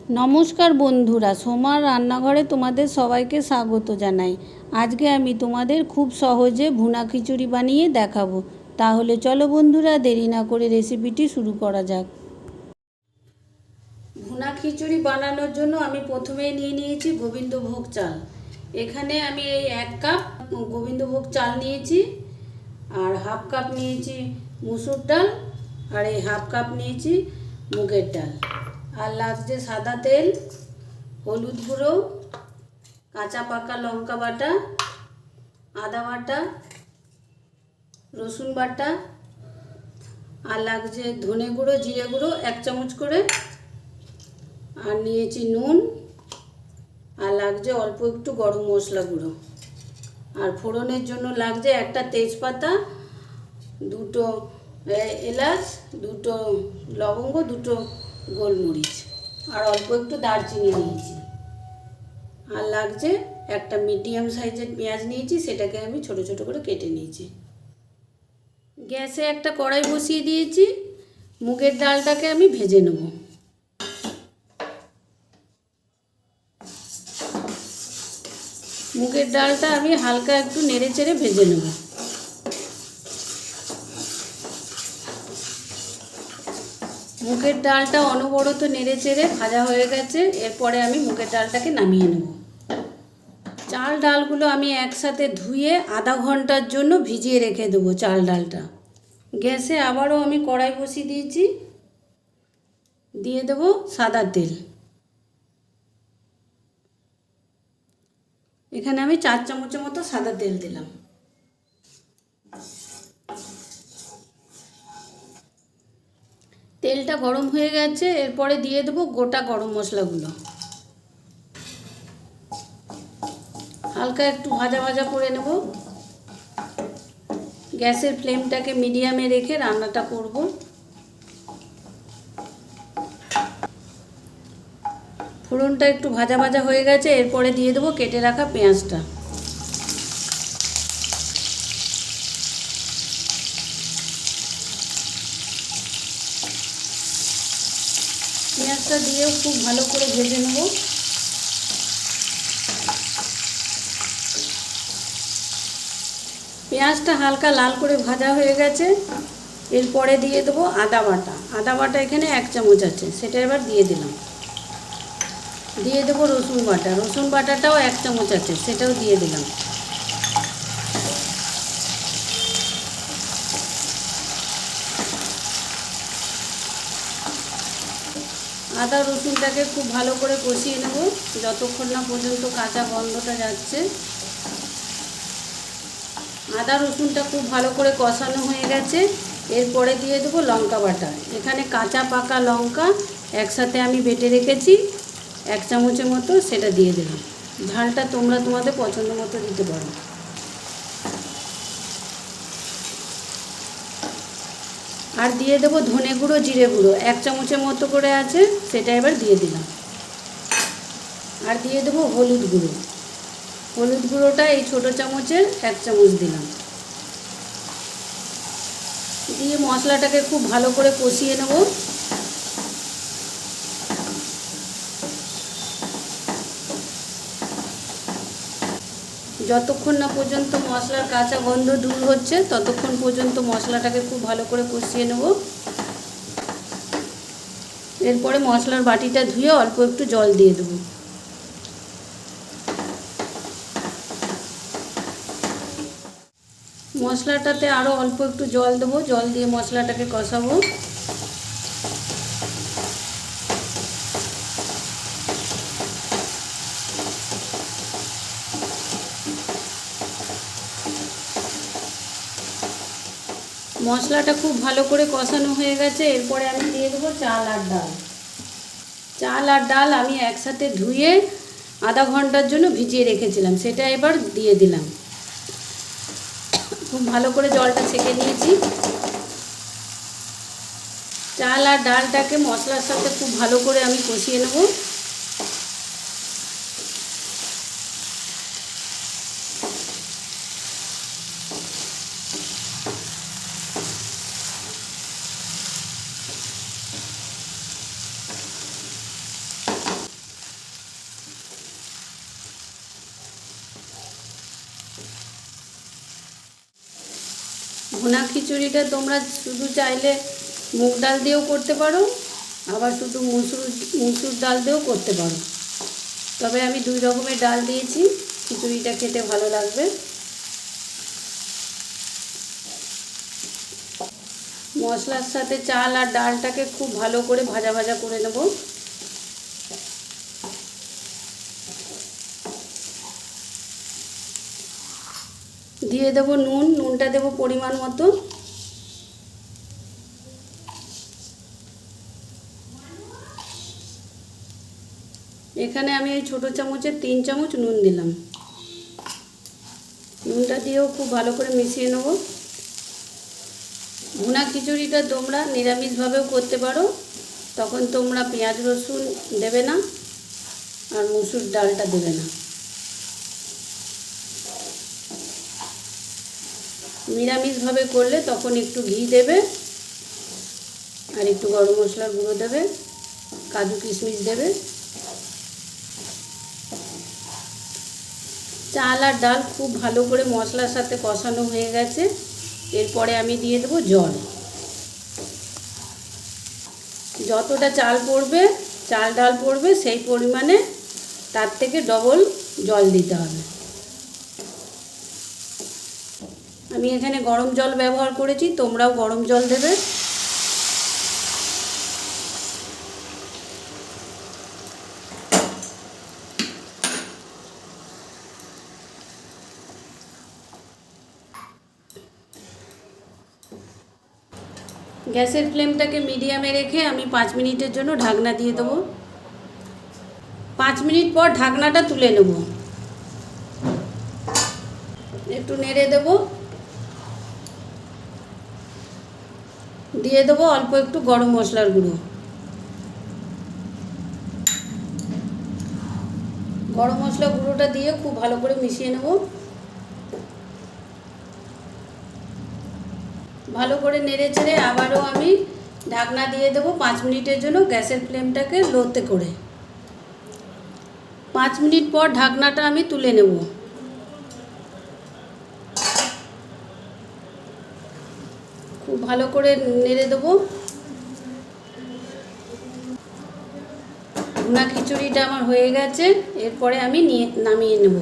নমস্কার বন্ধুরা, সোমার রান্নাঘরে তোমাদের সবাইকে স্বাগত জানাই। আজকে আমি তোমাদের খুব সহজে ভুনা খিচুড়ি বানিয়ে দেখাবো। তাহলে চলো বন্ধুরা, দেরি না করে রেসিপিটি শুরু করা যাক। ভুনা খিচুড়ি বানানোর জন্য আমি প্রথমেই নিয়ে নিয়েছি গোবিন্দভোগ চাল। এখানে আমি এই 1 কাপ গোবিন্দভোগ চাল নিয়েছি, আর হাফ কাপ নিয়েছি মুসুর ডাল, আর এই হাফ কাপ নিয়েছি মুগের ডাল। আর লাগছে সাদা তেল, হলুদ গুঁড়ো, কাঁচা পাকা লঙ্কা বাটা, আদা বাটা, রসুন বাটা, আর লাগছে ধনে গুঁড়ো, জিরে গুঁড়ো 1 চামচ করে, আর নিয়েছি নুন, আর লাগছে অল্প একটু গরম মশলা গুঁড়ো। আর ফোড়নের জন্য লাগছে একটা তেজপাতা, 2টো এলাচ, 2টো লবঙ্গ, 2টো গোলমরিচ, আর অল্প একটু দারচিনি নিয়েছি। আর লাগছে একটা মিডিয়াম সাইজের পেঁয়াজ নিয়েছি, সেটাকে আমি ছোট ছোট করে কেটে নিয়েছি। গ্যাসে একটা কড়াই বসিয়ে দিয়েছি, মুগের ডালটাকে আমি ভেজে নেব। মুগের ডালটা আমি হালকা একটু নেড়ে চেড়ে ভেজে নেব। মুগের ডালটা অনবরত নেড়ে চেড়ে ভাজা হয়ে গেছে। এরপরে আমি মুগের ডালটাকে নামিয়ে নেব। চাল ডালগুলো আমি একসাথে ধুয়ে আধা ঘন্টার জন্য ভিজিয়ে রেখে দেবো চাল ডালটা। গ্যাসে আবারও আমি কড়াই বসিয়ে দিয়েছি, দিয়ে দেবো সাদা তেল। এখানে আমি 4 চামচের মতো সাদা তেল দিলাম। তেলটা গরম হয়ে গেছে, এরপরে দিয়ে দেবো গোটা গরম মশলাগুলো। হালকা একটু ভাজা ভাজা করে নেব। গ্যাসের ফ্লেমটাকে মিডিয়ামে রেখে রান্নাটা করব। ফোড়নটা একটু ভাজা ভাজা হয়ে গেছে, এরপরে দিয়ে দেবো কেটে রাখা পেঁয়াজটা। পেঁয়াজটা দিয়েও খুব ভালো করে ভেজে নেব। পেঁয়াজটা হালকা লাল করে ভাজা হয়ে গেছে, এরপরে দিয়ে দেবো আদা বাটা। আদা বাটা এখানে 1 চামচ আছে, সেটা এবার দিয়ে দিলাম। দিয়ে দেবো রসুন বাটা। রসুন বাটাটাও 1 চামচ আছে, সেটাও দিয়ে দিলাম। আদা রসুনটাকে খুব ভালো করে কষিয়ে নেব, যতক্ষণ না পর্যন্ত কাঁচা গন্ধটা যাচ্ছে। আদা রসুনটা খুব ভালো করে কষানো হয়ে গেছে, এরপরে দিয়ে দেবো লঙ্কা বাটা। এখানে কাঁচা পাকা লঙ্কা একসাথে আমি বেটে রেখেছি 1 চামচের মতো, সেটা দিয়ে দিলাম। ঝালটা তোমরা তোমাদের পছন্দ মতো দিতে পারো। আর দিয়ে দেবো ধনে গুঁড়ো, জিরে গুঁড়ো 1 চামচের মতো করে আছে, সেটা এবার দিয়ে দিলাম। আর দিয়ে দেবো হলুদ গুঁড়ো। হলুদ গুঁড়োটা এই ছোটো চামচের 1 চামচ দিলাম। দিয়ে মশলাটাকে খুব ভালো করে কষিয়ে নেব। যতক্ষণ না পর্যন্ত মশলার কাঁচা গন্ধ দূর হচ্ছে, ততক্ষণ পর্যন্ত মশলাটাকে খুব ভালো করে কষিয়ে নেব। এরপরে মশলার বাটিটা ধুয়ে অল্প একটু জল দিয়ে দেবো। মশলাটাতে আরও অল্প একটু জল দেবো। জল দিয়ে মশলাটাকে কষাবো। মশলাটা খুব ভালো করে কষানো হয়ে গেছে, এরপরে আমি দিয়ে দেবো চাল আর ডাল। চাল আর ডাল আমি একসাথে ধুয়ে আধা ঘন্টার জন্য ভিজিয়ে রেখেছিলাম, সেটা এবার দিয়ে দিলাম। খুব ভালো করে জলটা ছেঁকে নিয়েছি। চাল আর ডালটাকে মশলার সাথে খুব ভালো করে আমি কষিয়ে নেব। ভুনা খিচুড়িটা তোমরা শুধু চাইলে মুগ ডাল দিয়েও করতে পারো, আবার শুধু মুসুর ডাল দিয়েও করতে পারো। তবে আমি 2 রকমের ডাল দিয়েছি, খিচুড়িটা খেতে ভালো লাগবে। মশলার সাথে চাল আর ডালটাকে খুব ভালো করে ভাজা ভাজা করে নেব। দিয়ে দেব নুন, নুনটা দেব পরিমাণ মতো। এখানে আমি এই ছোটো চামচের 3 চামচ নুন দিলাম। নুনটা দিয়েও খুব ভালো করে মিশিয়ে নেব। ভুনা খিচুড়িটা তোমরা নিরামিষভাবেও করতে পারো, তখন তোমরা পেঁয়াজ রসুন দেবে না আর মুসুর ডালটা দেবে না। নিরামিষভাবে করলে তখন একটু ঘি দেবে আর একটু গরম মশলার গুঁড়ো দেবে, কাজু কিশমিশ দেবে। চাল আর ডাল খুব ভালো করে মশলার সাথে কষানো হয়ে গেছে। এরপরে আমি দিয়ে দেবো জল। যতটা চাল ডাল পড়বে সেই পরিমাণে তার থেকে ডবল জল দিতে হবে। আমি এখানে গরম জল ব্যবহার করেছি, তোমরাও গরম জল দেবে। গ্যাসের ফ্লেমটাকে মিডিয়ামে রেখে আমি 5 মিনিটের জন্য ঢাকনা দিয়ে দেবো। 5 মিনিট পর ঢাকনাটা তুলে নেব। একটু নেড়ে দেব, দিয়ে দেবো অল্প একটু গরম মশলার গুঁড়ো। গরম মশলা গুঁড়োটা দিয়ে খুব ভালো করে মিশিয়ে নেব। ভালো করে নেড়ে চেড়ে আবারও আমি ঢাকনা দিয়ে দেবো 5 মিনিটের জন্য, গ্যাসের ফ্লেমটাকে লোতে করে। 5 মিনিট পর ঢাকনাটা আমি তুলে নেব। খুব ভালো করে নেড়ে দেবো। ভুনা খিচুড়িটা আমার হয়ে গেছে, এরপরে আমি নামিয়ে নেব।